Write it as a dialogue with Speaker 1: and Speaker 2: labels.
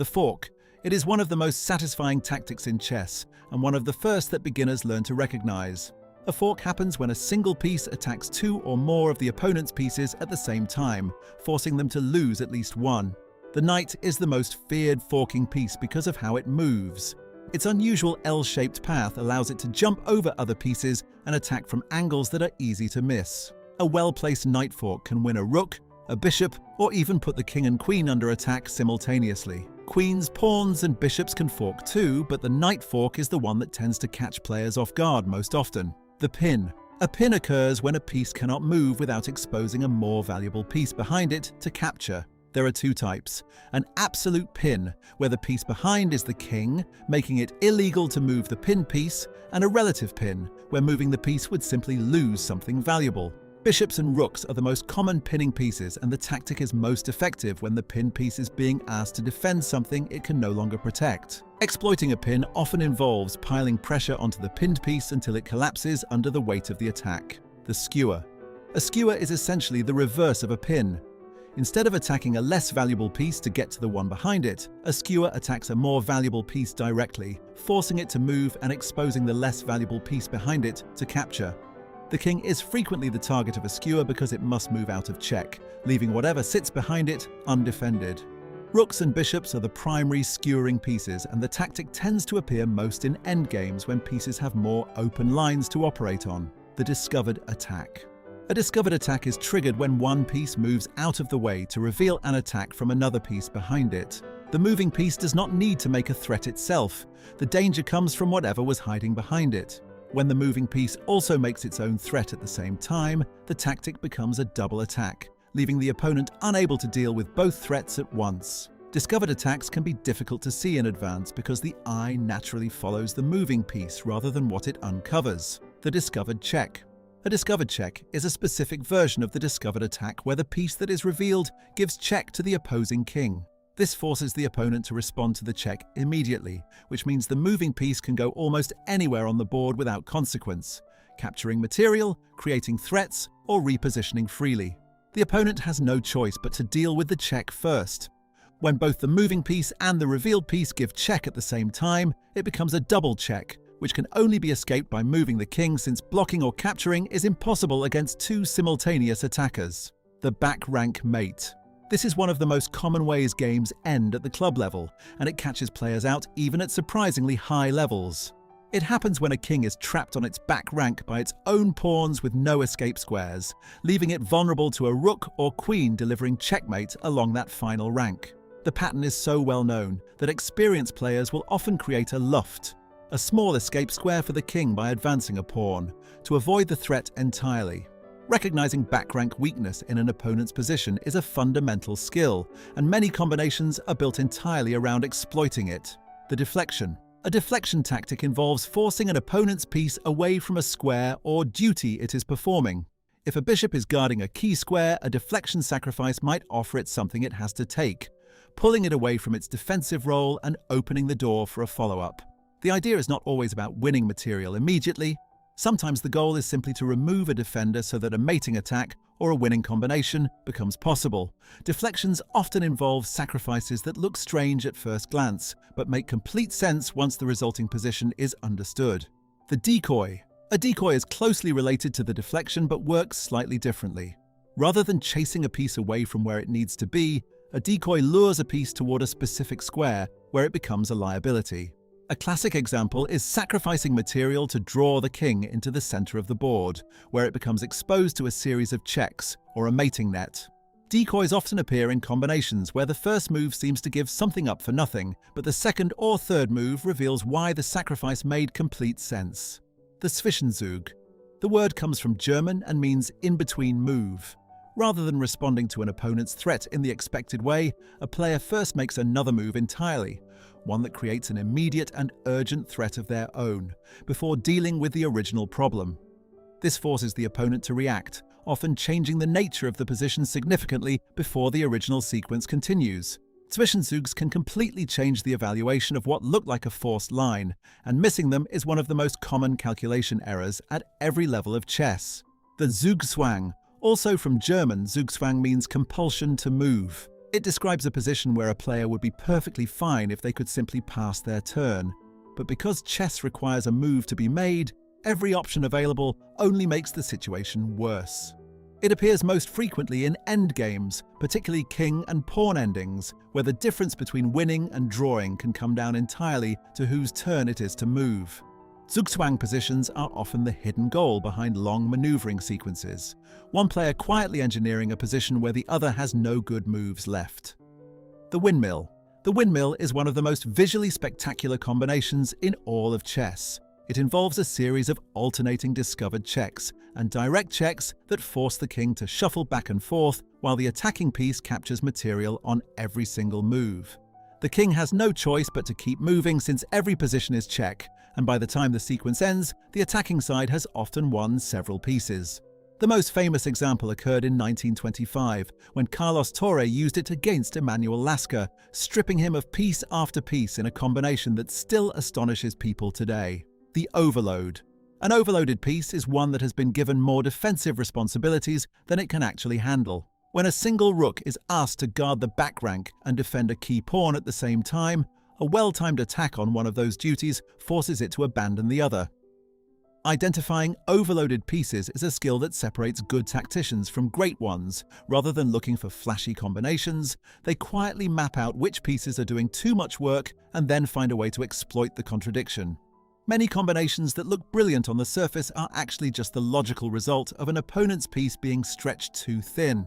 Speaker 1: The fork. It is one of the most satisfying tactics in chess, and one of the first that beginners learn to recognize. A fork happens when a single piece attacks two or more of the opponent's pieces at the same time, forcing them to lose at least one. The knight is the most feared forking piece because of how it moves. Its unusual L-shaped path allows it to jump over other pieces and attack from angles that are easy to miss. A well-placed knight fork can win a rook, a bishop, or even put the king and queen under attack simultaneously. Queens, pawns, and bishops can fork too, but the knight fork is the one that tends to catch players off guard most often. The pin. A pin occurs when a piece cannot move without exposing a more valuable piece behind it to capture. There are two types: an absolute pin, where the piece behind is the king, making it illegal to move the pin piece, and a relative pin, where moving the piece would simply lose something valuable. Bishops and rooks are the most common pinning pieces, and the tactic is most effective when the pin piece is being asked to defend something it can no longer protect. Exploiting a pin often involves piling pressure onto the pinned piece until it collapses under the weight of the attack. The skewer. A skewer is essentially the reverse of a pin. Instead of attacking a less valuable piece to get to the one behind it, a skewer attacks a more valuable piece directly, forcing it to move and exposing the less valuable piece behind it to capture. The king is frequently the target of a skewer because it must move out of check, leaving whatever sits behind it undefended. Rooks and bishops are the primary skewering pieces, and the tactic tends to appear most in endgames when pieces have more open lines to operate on. The discovered attack. A discovered attack is triggered when one piece moves out of the way to reveal an attack from another piece behind it. The moving piece does not need to make a threat itself. The danger comes from whatever was hiding behind it. When the moving piece also makes its own threat at the same time, the tactic becomes a double attack, leaving the opponent unable to deal with both threats at once. Discovered attacks can be difficult to see in advance because the eye naturally follows the moving piece rather than what it uncovers. The discovered check. A discovered check is a specific version of the discovered attack where the piece that is revealed gives check to the opposing king. This forces the opponent to respond to the check immediately, which means the moving piece can go almost anywhere on the board without consequence, capturing material, creating threats, or repositioning freely. The opponent has no choice but to deal with the check first. When both the moving piece and the revealed piece give check at the same time, it becomes a double check, which can only be escaped by moving the king, since blocking or capturing is impossible against two simultaneous attackers. The back rank mate. This is one of the most common ways games end at the club level, and it catches players out even at surprisingly high levels. It happens when a king is trapped on its back rank by its own pawns with no escape squares, leaving it vulnerable to a rook or queen delivering checkmate along that final rank. The pattern is so well known that experienced players will often create a luft, a small escape square for the king by advancing a pawn, to avoid the threat entirely. Recognizing back rank weakness in an opponent's position is a fundamental skill, and many combinations are built entirely around exploiting it. The deflection. A deflection tactic involves forcing an opponent's piece away from a square or duty it is performing. If a bishop is guarding a key square, a deflection sacrifice might offer it something it has to take, pulling it away from its defensive role and opening the door for a follow-up. The idea is not always about winning material immediately. Sometimes the goal is simply to remove a defender so that a mating attack or a winning combination becomes possible. Deflections often involve sacrifices that look strange at first glance, but make complete sense once the resulting position is understood. The decoy. A decoy is closely related to the deflection but works slightly differently. Rather than chasing a piece away from where it needs to be, a decoy lures a piece toward a specific square where it becomes a liability. A classic example is sacrificing material to draw the king into the center of the board, where it becomes exposed to a series of checks or a mating net. Decoys often appear in combinations where the first move seems to give something up for nothing, but the second or third move reveals why the sacrifice made complete sense. The Zwischenzug. The word comes from German and means in-between move. Rather than responding to an opponent's threat in the expected way, a player first makes another move entirely, one that creates an immediate and urgent threat of their own, before dealing with the original problem. This forces the opponent to react, often changing the nature of the position significantly before the original sequence continues. Zwischenzugs can completely change the evaluation of what looked like a forced line, and missing them is one of the most common calculation errors at every level of chess. The Zugzwang. Also from German, Zugzwang means compulsion to move. It describes a position where a player would be perfectly fine if they could simply pass their turn. But because chess requires a move to be made, every option available only makes the situation worse. It appears most frequently in endgames, particularly king and pawn endings, where the difference between winning and drawing can come down entirely to whose turn it is to move. Zugzwang positions are often the hidden goal behind long maneuvering sequences, one player quietly engineering a position where the other has no good moves left. The Windmill. The Windmill is one of the most visually spectacular combinations in all of chess. It involves a series of alternating discovered checks and direct checks that force the king to shuffle back and forth while the attacking piece captures material on every single move. The king has no choice but to keep moving since every position is check, and by the time the sequence ends, the attacking side has often won several pieces. The most famous example occurred in 1925, when Carlos Torre used it against Emanuel Lascar, stripping him of piece after piece in a combination that still astonishes people today. The overload. An overloaded piece is one that has been given more defensive responsibilities than it can actually handle. When a single rook is asked to guard the back rank and defend a key pawn at the same time, a well-timed attack on one of those duties forces it to abandon the other. Identifying overloaded pieces is a skill that separates good tacticians from great ones. Rather than looking for flashy combinations, they quietly map out which pieces are doing too much work and then find a way to exploit the contradiction. Many combinations that look brilliant on the surface are actually just the logical result of an opponent's piece being stretched too thin.